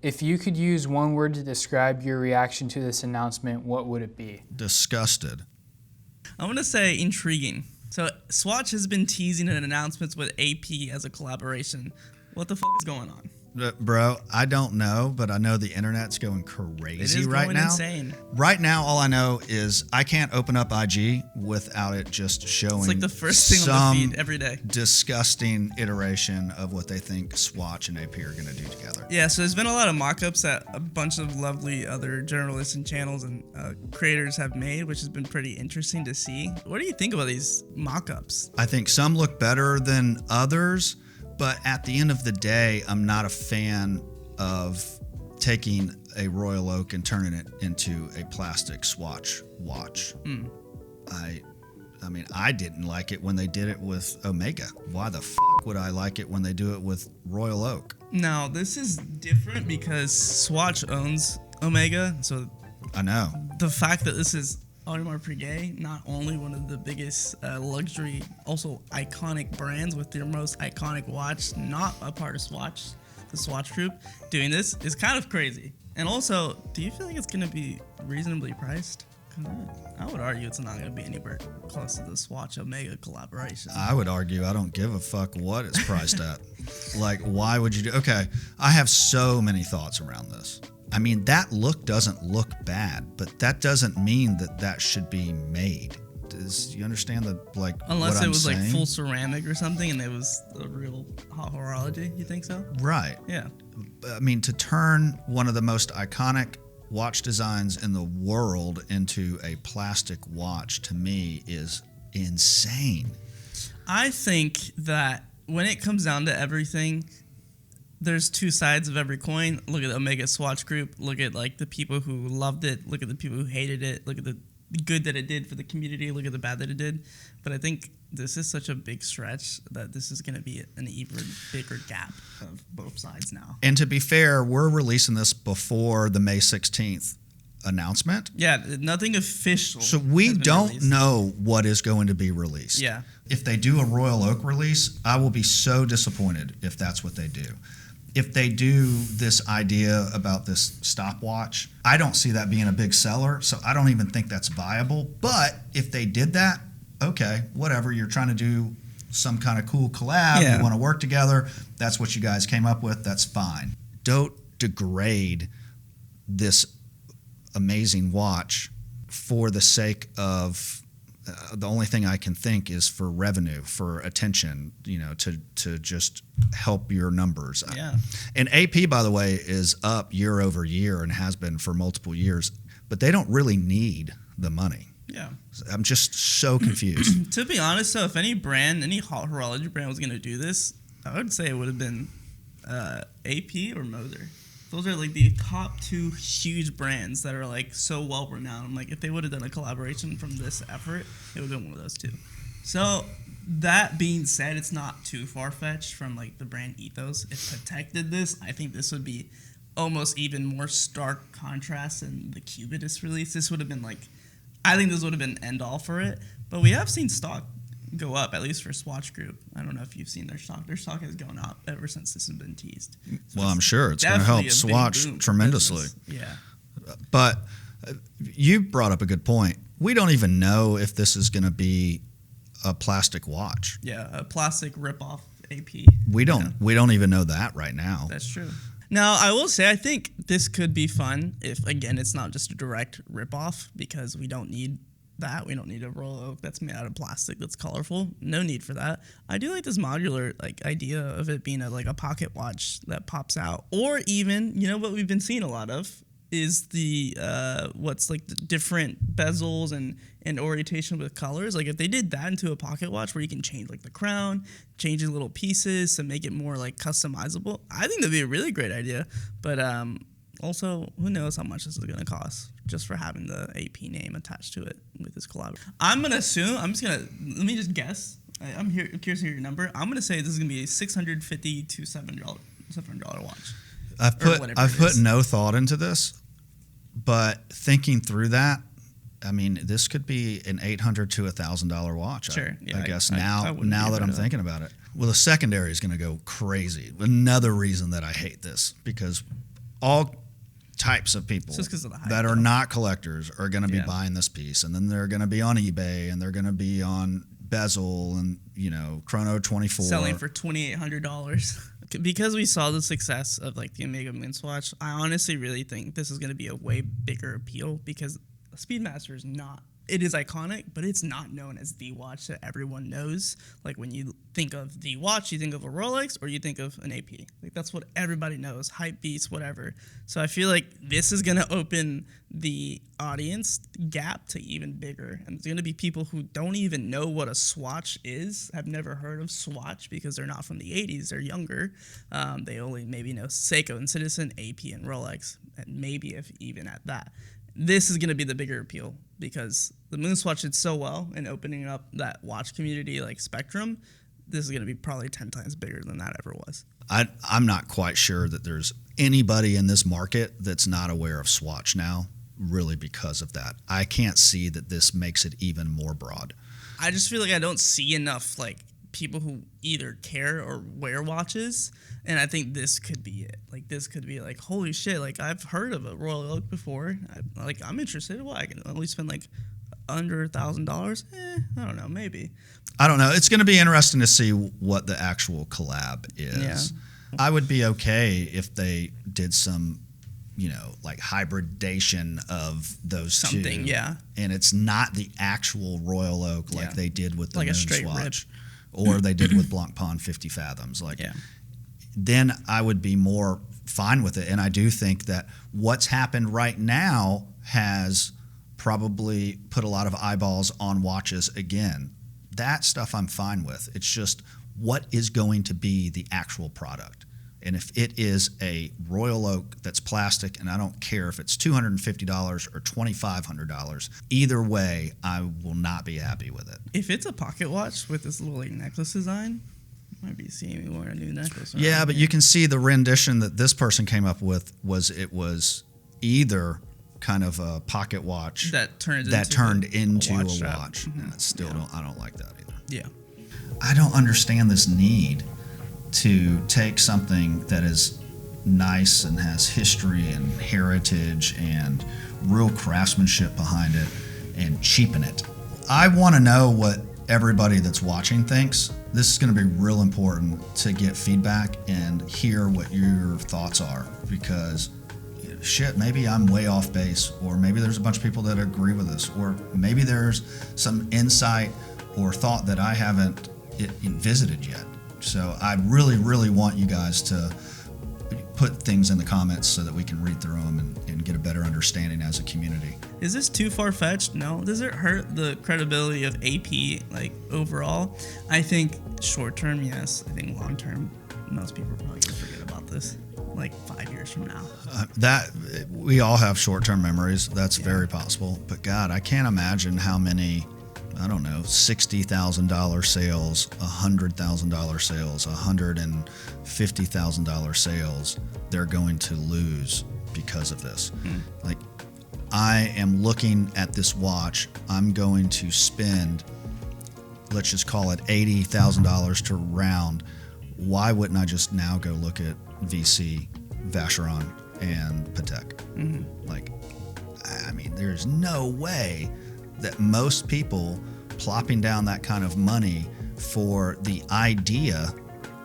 If you could use one word to describe your reaction to this announcement, what would it be? Disgusted. I'm going to say intriguing. So Swatch has been teasing an announcements with AP as a collaboration. What the fuck is going on? Bro, I don't know, but I know the internet's going crazy right now. It is going insane. Right now, all I know is I can't open up IG without it just showing It's like the first thing on the feed every day. Disgusting iteration of what they think Swatch and AP are going to do together. Yeah, so there's been a lot of mock-ups that a bunch of lovely other journalists and channels and creators have made, which has been pretty interesting to see. What do you think about these mock-ups? I think some look better than others. But at the end of the day, I'm not a fan of taking a Royal Oak and turning it into a plastic Swatch watch. I mean, I didn't like it when they did it with Omega. Why the fuck would I like it when they do it with Royal Oak? Now, this is different because Swatch owns Omega, so I know. The fact that this is Audemars Piguet, not only one of the biggest luxury, also iconic brands with their most iconic watch, not a part of Swatch, the Swatch group, doing this is kind of crazy. And also, do you feel like it's going to be reasonably priced? I would argue it's not going to be anywhere close to the Swatch Omega collaboration. I would argue I don't give a fuck what it's priced at. Like, why would you do? Okay, I have so many thoughts around this. I mean, that look doesn't look bad, but that doesn't mean that that should be made. You understand unless what it was I'm like saying? full ceramic or something and it was a real horology, you think so? Right. Yeah. I mean, to turn one of the most iconic watch designs in the world into a plastic watch, to me, is insane. I think that when it comes down to everything, there's two sides of every coin. Look at the Omega Swatch group. Look at like the people who loved it. Look at the people who hated it. Look at the good that it did for the community. Look at the bad that it did. But I think this is such a big stretch that this is going to be an even bigger gap of both sides now. And to be fair, we're releasing this before the May 16th announcement. Yeah, nothing official. So we don't released. know what is going to be released. Yeah. If they do a Royal Oak release, I will be so disappointed if that's what they do. If they do this idea about this stopwatch, I don't see that being a big seller, so I don't even think that's viable. But if they did that, okay, whatever. You're trying to do some kind of cool collab. Yeah. You want to work together. That's what you guys came up with. That's fine. Don't degrade this amazing watch for the sake of the only thing I can think is for revenue, for attention, to just help your numbers. Yeah. And AP, by the way, is up year over year and has been for multiple years, but they don't really need the money. Yeah. I'm just so confused. To be honest, though, if any horology brand was going to do this, I would say it would have been AP or Moser. Those are like the top two huge brands that are like so well renowned. I'm like, if they would have done a collaboration from this effort, it would have been one of those two. So that being said, it's not too far fetched from like the brand ethos. If Patek did this, I think this would be almost even more stark contrast than the Cubitist release. This would have been like, I think this would have been end all for it. But we have seen stock go up, at least for Swatch Group. I don't know if you've seen their stock. Their stock has gone up ever since this has been teased. So well, I'm sure it's going to help Swatch tremendously. Yeah. But you brought up a good point. We don't even know if this is going to be a plastic watch. Yeah, a plastic rip-off AP. We don't even know that right now. That's true. Now, I will say I think this could be fun if, again, it's not just a direct rip-off because we don't need that. We don't need a Royal Oak that's made out of plastic that's colorful. No need for that. I do like this modular idea of it being a pocket watch that pops out. Or even, what we've been seeing a lot of is the the different bezels and orientation with colors. Like if they did that into a pocket watch where you can change the crown, changing little pieces to make it more customizable, I think that'd be a really great idea. But also, who knows how much this is going to cost just for having the AP name attached to it with this collab. I'm going to assume, let me just guess. I'm curious to hear your number. I'm going to say this is going to be a $650 to $700 watch. I've put no thought into this, but thinking through that, I mean, this could be an $800 to $1,000 watch. Sure. I guess now that I'm thinking about it. Well, the secondary is going to go crazy. Another reason that I hate this, because all types of people Just 'cause of the hype, that are though. not collectors are going to be Yeah. buying this piece, and then they're going to be on eBay, and they're going to be on Bezel and Chrono 24 selling for $2,800. Because we saw the success of like the Omega MoonSwatch, I honestly really think this is going to be a way bigger appeal because Speedmaster is not. It is iconic, but it's not known as the watch that everyone knows. Like when you think of the watch, you think of a Rolex or you think of an AP. Like that's what everybody knows, hype beats, whatever. So I feel like this is going to open the audience gap to even bigger. And it's going to be people who don't even know what a Swatch is, have never heard of Swatch because they're not from the 80s, they're younger. They only maybe know Seiko and Citizen, AP and Rolex, and maybe if even at that. This is going to be the bigger appeal because the MoonSwatch did so well in opening up that watch community like spectrum. This is going to be probably 10 times bigger than that ever was. I'm not quite sure that there's anybody in this market that's not aware of Swatch now, really because of that. I can't see that this makes it even more broad. I just feel like I don't see enough like people who either care or wear watches, and I think this could be it. Like this could be like, holy shit, like I've heard of a Royal Oak before. I'm interested. Well, I can only spend like under $1,000. I don't know, maybe. I don't know. It's going to be interesting to see what the actual collab is. Yeah. I would be okay if they did some, like hybridation of those Something, two. yeah. And it's not the actual Royal Oak like Yeah. they did with the Like a straight MoonSwatch or they did with Blanc Pond 50 Fathoms. Yeah. Then I would be more fine with it. And I do think that what's happened right now has probably put a lot of eyeballs on watches again. That stuff I'm fine with. It's just what is going to be the actual product. And if it is a Royal Oak that's plastic, and I don't care if it's $250 or $2,500, either way, I will not be happy with it. If it's a pocket watch with this little like necklace design, you might be seeing me wear a new necklace. Yeah, but you can see the rendition that this person came up with was either kind of a pocket watch that turned into a strap. watch. And I don't like that either. Yeah. I don't understand this need to take something that is nice and has history and heritage and real craftsmanship behind it and cheapen it. I want to know what everybody that's watching thinks. This is going to be real important to get feedback and hear what your thoughts are, because shit, maybe I'm way off base, or maybe there's a bunch of people that agree with us, or maybe there's some insight or thought that I haven't visited yet. So I really, really want you guys to put things in the comments so that we can read through them and get a better understanding as a community. Is this too far-fetched? No. Does it hurt the credibility of AP, like, overall? I think short-term, yes. I think long-term, most people are probably going to forget about this, like, 5 years from now. That we all have short-term memories. That's very possible. But, God, I can't imagine how many, I don't know, $60,000 sales, $100,000 sales, $150,000 sales they're going to lose because of this. Like, I am looking at this watch. I'm going to spend, let's just call it $80,000 to round. Why wouldn't I just now go look at VC, Vacheron, and Patek? Like, I mean, there's no way that most people plopping down that kind of money for the idea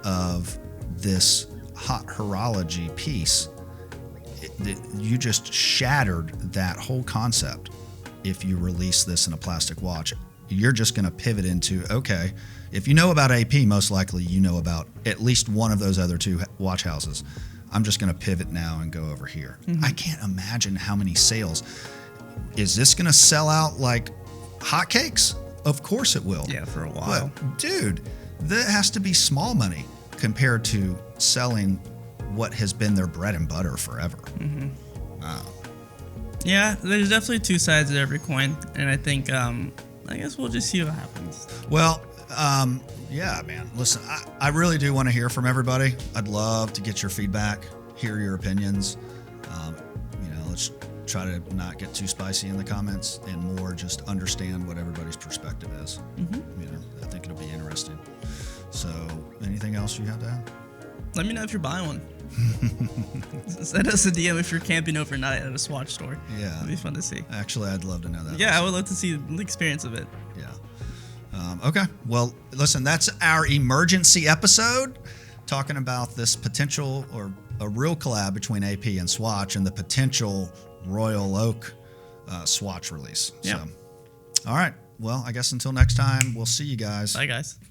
of this hot horology piece, you just shattered that whole concept. If you release this in a plastic watch, you're just going to pivot into, okay, if you know about AP, most likely you know about at least one of those other two watch houses. I'm just going to pivot now and go over here. I can't imagine how many sales. Is this going to sell out like hotcakes? Of course it will. Yeah, for a while. But, dude, that has to be small money compared to selling what has been their bread and butter forever. Yeah, there's definitely two sides of every coin, and I think, I guess we'll just see what happens. Well, yeah, man. Listen, I really do want to hear from everybody. I'd love to get your feedback, hear your opinions. Let's try to not get too spicy in the comments and more just understand what everybody's perspective is. I think it'll be interesting. So, anything else you have to add? Let me know if you're buying one. Send us a DM if you're camping overnight at a Swatch store. Yeah. It'd be fun to see. Actually, I'd love to know that. Yeah, also. I would love to see the experience of it. Yeah. Okay. Well, listen, that's our emergency episode talking about this potential or a real collab between AP and Swatch and the potential Royal Oak Swatch release. Yeah. So, all right. Well, I guess until next time, we'll see you guys. Bye, guys.